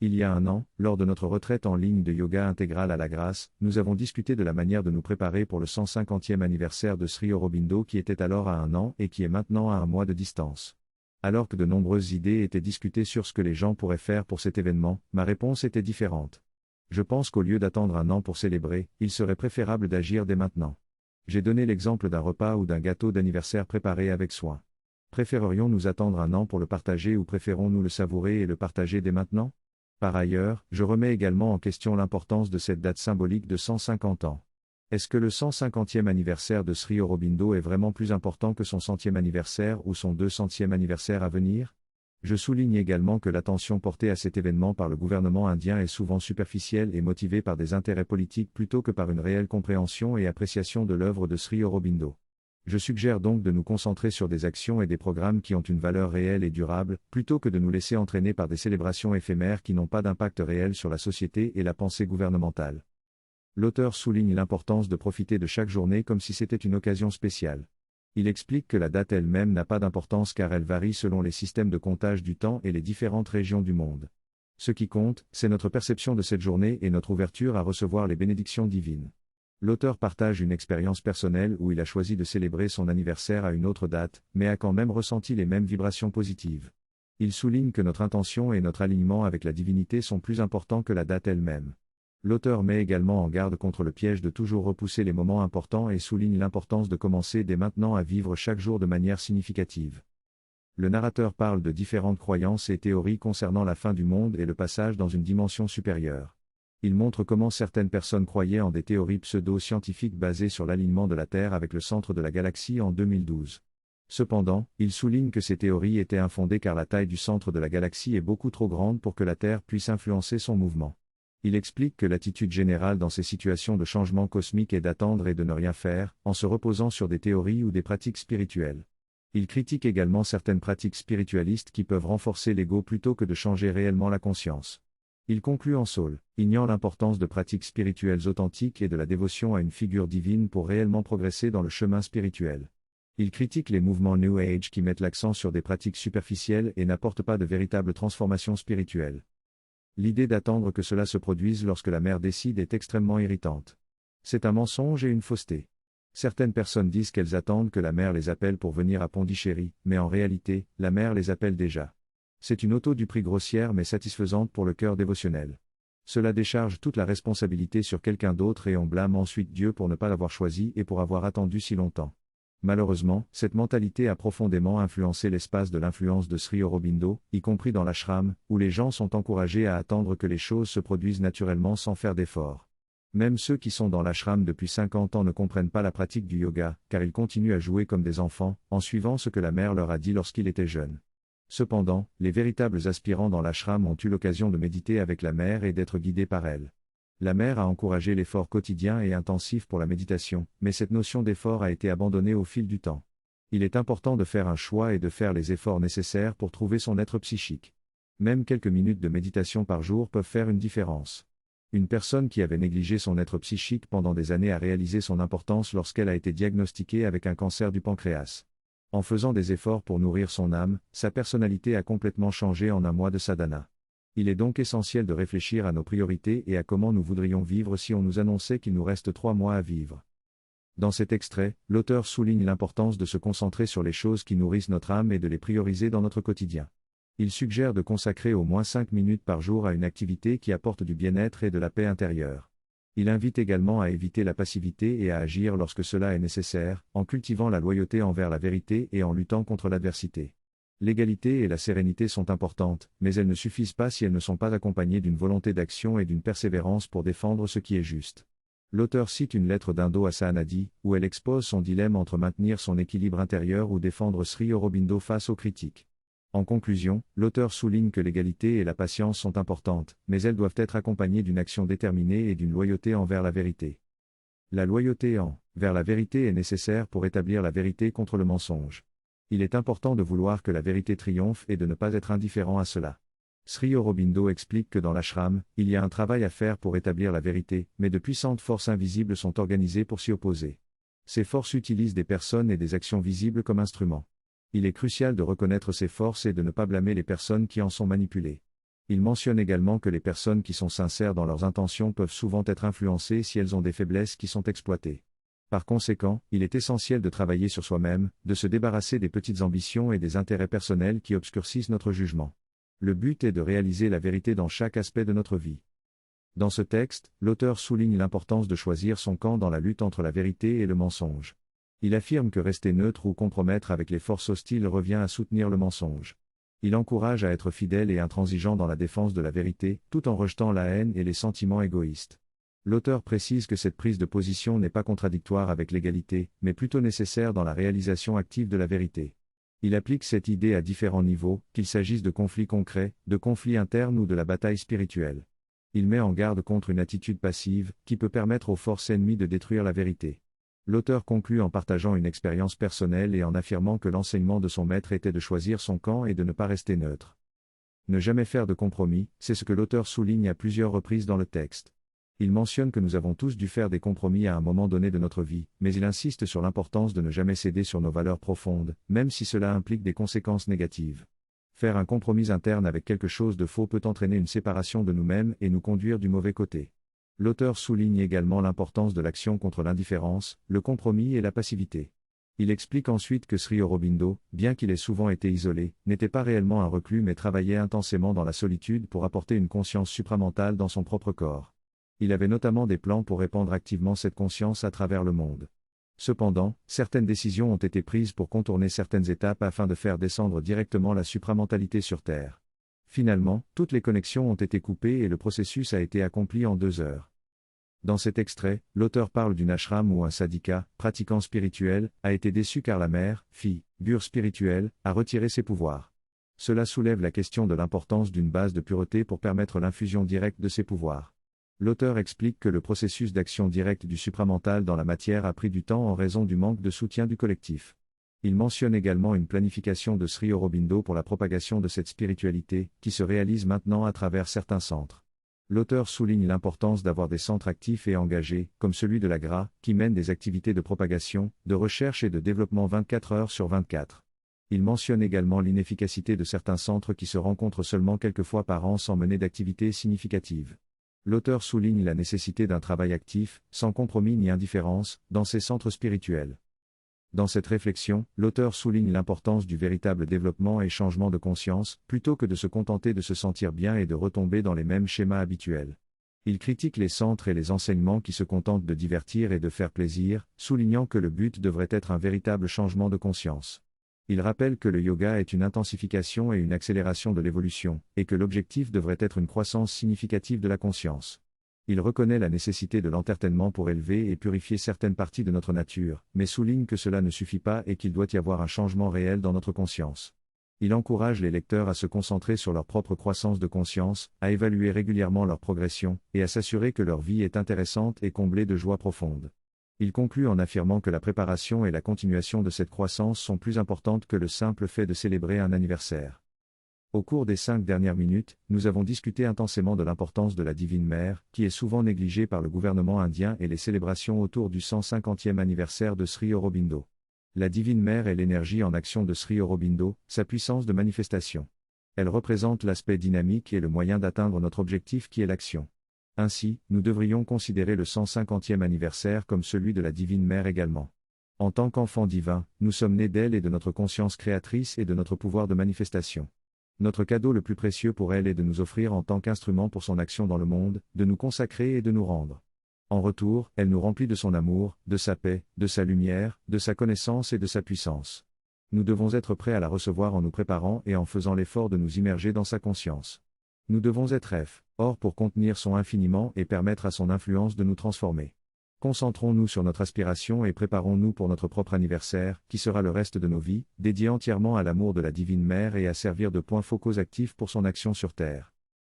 Il y a un an, lors de notre retraite en ligne de yoga intégral à la Grâce, nous avons discuté de la manière de nous préparer pour le 150e anniversaire de Sri Aurobindo qui était alors à 1 an et qui est maintenant à 1 mois de distance. Alors que de nombreuses idées étaient discutées sur ce que les gens pourraient faire pour cet événement, ma réponse était différente. Je pense qu'au lieu d'attendre 1 an pour célébrer, il serait préférable d'agir dès maintenant. J'ai donné l'exemple d'un repas ou d'un gâteau d'anniversaire préparé avec soin. Préférerions-nous attendre 1 an pour le partager ou préférons-nous le savourer et le partager dès maintenant? Par ailleurs, je remets également en question l'importance de cette date symbolique de 150 ans. Est-ce que le 150e anniversaire de Sri Aurobindo est vraiment plus important que son 100e anniversaire ou son 200e anniversaire à venir? Je souligne également que l'attention portée à cet événement par le gouvernement indien est souvent superficielle et motivée par des intérêts politiques plutôt que par une réelle compréhension et appréciation de l'œuvre de Sri Aurobindo. Je suggère donc de nous concentrer sur des actions et des programmes qui ont une valeur réelle et durable, plutôt que de nous laisser entraîner par des célébrations éphémères qui n'ont pas d'impact réel sur la société et la pensée gouvernementale. L'auteur souligne l'importance de profiter de chaque journée comme si c'était une occasion spéciale. Il explique que la date elle-même n'a pas d'importance car elle varie selon les systèmes de comptage du temps et les différentes régions du monde. Ce qui compte, c'est notre perception de cette journée et notre ouverture à recevoir les bénédictions divines. L'auteur partage une expérience personnelle où il a choisi de célébrer son anniversaire à une autre date, mais a quand même ressenti les mêmes vibrations positives. Il souligne que notre intention et notre alignement avec la divinité sont plus importants que la date elle-même. L'auteur met également en garde contre le piège de toujours repousser les moments importants et souligne l'importance de commencer dès maintenant à vivre chaque jour de manière significative. Le narrateur parle de différentes croyances et théories concernant la fin du monde et le passage dans une dimension supérieure. Il montre comment certaines personnes croyaient en des théories pseudo-scientifiques basées sur l'alignement de la Terre avec le centre de la galaxie en 2012. Cependant, il souligne que ces théories étaient infondées car la taille du centre de la galaxie est beaucoup trop grande pour que la Terre puisse influencer son mouvement. Il explique que l'attitude générale dans ces situations de changement cosmique est d'attendre et de ne rien faire, en se reposant sur des théories ou des pratiques spirituelles. Il critique également certaines pratiques spiritualistes qui peuvent renforcer l'ego plutôt que de changer réellement la conscience. Il conclut en saule, ignore l'importance de pratiques spirituelles authentiques et de la dévotion à une figure divine pour réellement progresser dans le chemin spirituel. Il critique les mouvements New Age qui mettent l'accent sur des pratiques superficielles et n'apportent pas de véritable transformation spirituelle. L'idée d'attendre que cela se produise lorsque la mère décide est extrêmement irritante. C'est un mensonge et une fausseté. Certaines personnes disent qu'elles attendent que la mère les appelle pour venir à Pondichéry, mais en réalité, la mère les appelle déjà. C'est une auto-du-prix grossière mais satisfaisante pour le cœur dévotionnel. Cela décharge toute la responsabilité sur quelqu'un d'autre et on blâme ensuite Dieu pour ne pas l'avoir choisi et pour avoir attendu si longtemps. Malheureusement, cette mentalité a profondément influencé l'espace de l'influence de Sri Aurobindo, y compris dans l'ashram, où les gens sont encouragés à attendre que les choses se produisent naturellement sans faire d'efforts. Même ceux qui sont dans l'ashram depuis 50 ans ne comprennent pas la pratique du yoga, car ils continuent à jouer comme des enfants, en suivant ce que la mère leur a dit lorsqu'il était jeune. Cependant, les véritables aspirants dans l'ashram ont eu l'occasion de méditer avec la mère et d'être guidés par elle. La mère a encouragé l'effort quotidien et intensif pour la méditation, mais cette notion d'effort a été abandonnée au fil du temps. Il est important de faire un choix et de faire les efforts nécessaires pour trouver son être psychique. Même quelques minutes de méditation par jour peuvent faire une différence. Une personne qui avait négligé son être psychique pendant des années a réalisé son importance lorsqu'elle a été diagnostiquée avec un cancer du pancréas. En faisant des efforts pour nourrir son âme, sa personnalité a complètement changé en 1 mois de sadhana. Il est donc essentiel de réfléchir à nos priorités et à comment nous voudrions vivre si on nous annonçait qu'il nous reste 3 mois à vivre. Dans cet extrait, l'auteur souligne l'importance de se concentrer sur les choses qui nourrissent notre âme et de les prioriser dans notre quotidien. Il suggère de consacrer au moins 5 minutes par jour à une activité qui apporte du bien-être et de la paix intérieure. Il invite également à éviter la passivité et à agir lorsque cela est nécessaire, en cultivant la loyauté envers la vérité et en luttant contre l'adversité. L'égalité et la sérénité sont importantes, mais elles ne suffisent pas si elles ne sont pas accompagnées d'une volonté d'action et d'une persévérance pour défendre ce qui est juste. L'auteur cite une lettre d'Indo à Sahanadi, où elle expose son dilemme entre maintenir son équilibre intérieur ou défendre Sri Aurobindo face aux critiques. En conclusion, l'auteur souligne que l'égalité et la patience sont importantes, mais elles doivent être accompagnées d'une action déterminée et d'une loyauté envers la vérité. La loyauté envers la vérité est nécessaire pour établir la vérité contre le mensonge. Il est important de vouloir que la vérité triomphe et de ne pas être indifférent à cela. Sri Aurobindo explique que dans l'ashram, il y a un travail à faire pour établir la vérité, mais de puissantes forces invisibles sont organisées pour s'y opposer. Ces forces utilisent des personnes et des actions visibles comme instruments. Il est crucial de reconnaître ces forces et de ne pas blâmer les personnes qui en sont manipulées. Il mentionne également que les personnes qui sont sincères dans leurs intentions peuvent souvent être influencées si elles ont des faiblesses qui sont exploitées. Par conséquent, il est essentiel de travailler sur soi-même, de se débarrasser des petites ambitions et des intérêts personnels qui obscurcissent notre jugement. Le but est de réaliser la vérité dans chaque aspect de notre vie. Dans ce texte, l'auteur souligne l'importance de choisir son camp dans la lutte entre la vérité et le mensonge. Il affirme que rester neutre ou compromettre avec les forces hostiles revient à soutenir le mensonge. Il encourage à être fidèle et intransigeant dans la défense de la vérité, tout en rejetant la haine et les sentiments égoïstes. L'auteur précise que cette prise de position n'est pas contradictoire avec l'égalité, mais plutôt nécessaire dans la réalisation active de la vérité. Il applique cette idée à différents niveaux, qu'il s'agisse de conflits concrets, de conflits internes ou de la bataille spirituelle. Il met en garde contre une attitude passive, qui peut permettre aux forces ennemies de détruire la vérité. L'auteur conclut en partageant une expérience personnelle et en affirmant que l'enseignement de son maître était de choisir son camp et de ne pas rester neutre. Ne jamais faire de compromis, c'est ce que l'auteur souligne à plusieurs reprises dans le texte. Il mentionne que nous avons tous dû faire des compromis à un moment donné de notre vie, mais il insiste sur l'importance de ne jamais céder sur nos valeurs profondes, même si cela implique des conséquences négatives. Faire un compromis interne avec quelque chose de faux peut entraîner une séparation de nous-mêmes et nous conduire du mauvais côté. L'auteur souligne également l'importance de l'action contre l'indifférence, le compromis et la passivité. Il explique ensuite que Sri Aurobindo, bien qu'il ait souvent été isolé, n'était pas réellement un reclus mais travaillait intensément dans la solitude pour apporter une conscience supramentale dans son propre corps. Il avait notamment des plans pour répandre activement cette conscience à travers le monde. Cependant, certaines décisions ont été prises pour contourner certaines étapes afin de faire descendre directement la supramentalité sur Terre. Finalement, toutes les connexions ont été coupées et le processus a été accompli en 2 heures. Dans cet extrait, l'auteur parle d'une ashram où un sadhika, pratiquant spirituel, a été déçu car la mère, figure spirituelle, a retiré ses pouvoirs. Cela soulève la question de l'importance d'une base de pureté pour permettre l'infusion directe de ses pouvoirs. L'auteur explique que le processus d'action directe du supramental dans la matière a pris du temps en raison du manque de soutien du collectif. Il mentionne également une planification de Sri Aurobindo pour la propagation de cette spiritualité, qui se réalise maintenant à travers certains centres. L'auteur souligne l'importance d'avoir des centres actifs et engagés, comme celui de la GRA, qui mène des activités de propagation, de recherche et de développement 24 heures sur 24. Il mentionne également l'inefficacité de certains centres qui se rencontrent seulement quelques fois par an sans mener d'activités significatives. L'auteur souligne la nécessité d'un travail actif, sans compromis ni indifférence, dans ces centres spirituels. Dans cette réflexion, l'auteur souligne l'importance du véritable développement et changement de conscience, plutôt que de se contenter de se sentir bien et de retomber dans les mêmes schémas habituels. Il critique les centres et les enseignements qui se contentent de divertir et de faire plaisir, soulignant que le but devrait être un véritable changement de conscience. Il rappelle que le yoga est une intensification et une accélération de l'évolution, et que l'objectif devrait être une croissance significative de la conscience. Il reconnaît la nécessité de l'entertainement pour élever et purifier certaines parties de notre nature, mais souligne que cela ne suffit pas et qu'il doit y avoir un changement réel dans notre conscience. Il encourage les lecteurs à se concentrer sur leur propre croissance de conscience, à évaluer régulièrement leur progression, et à s'assurer que leur vie est intéressante et comblée de joie profonde. Il conclut en affirmant que la préparation et la continuation de cette croissance sont plus importantes que le simple fait de célébrer un anniversaire. Au cours des 5 dernières minutes, nous avons discuté intensément de l'importance de la Divine Mère, qui est souvent négligée par le gouvernement indien et les célébrations autour du 150e anniversaire de Sri Aurobindo. La Divine Mère est l'énergie en action de Sri Aurobindo, sa puissance de manifestation. Elle représente l'aspect dynamique et le moyen d'atteindre notre objectif qui est l'action. Ainsi, nous devrions considérer le 150e anniversaire comme celui de la Divine Mère également. En tant qu'enfants divins, nous sommes nés d'elle et de notre conscience créatrice et de notre pouvoir de manifestation. Notre cadeau le plus précieux pour elle est de nous offrir en tant qu'instrument pour son action dans le monde, de nous consacrer et de nous rendre. En retour, elle nous remplit de son amour, de sa paix, de sa lumière, de sa connaissance et de sa puissance. Nous devons être prêts à la recevoir en nous préparant et en faisant l'effort de nous immerger dans sa conscience. Nous devons être or pour contenir son infiniment et permettre à son influence de nous transformer. Concentrons-nous sur notre aspiration et préparons-nous pour notre propre anniversaire, qui sera le reste de nos vies, dédié entièrement à l'amour de la Divine Mère et à servir de point focus actif pour son action sur Terre.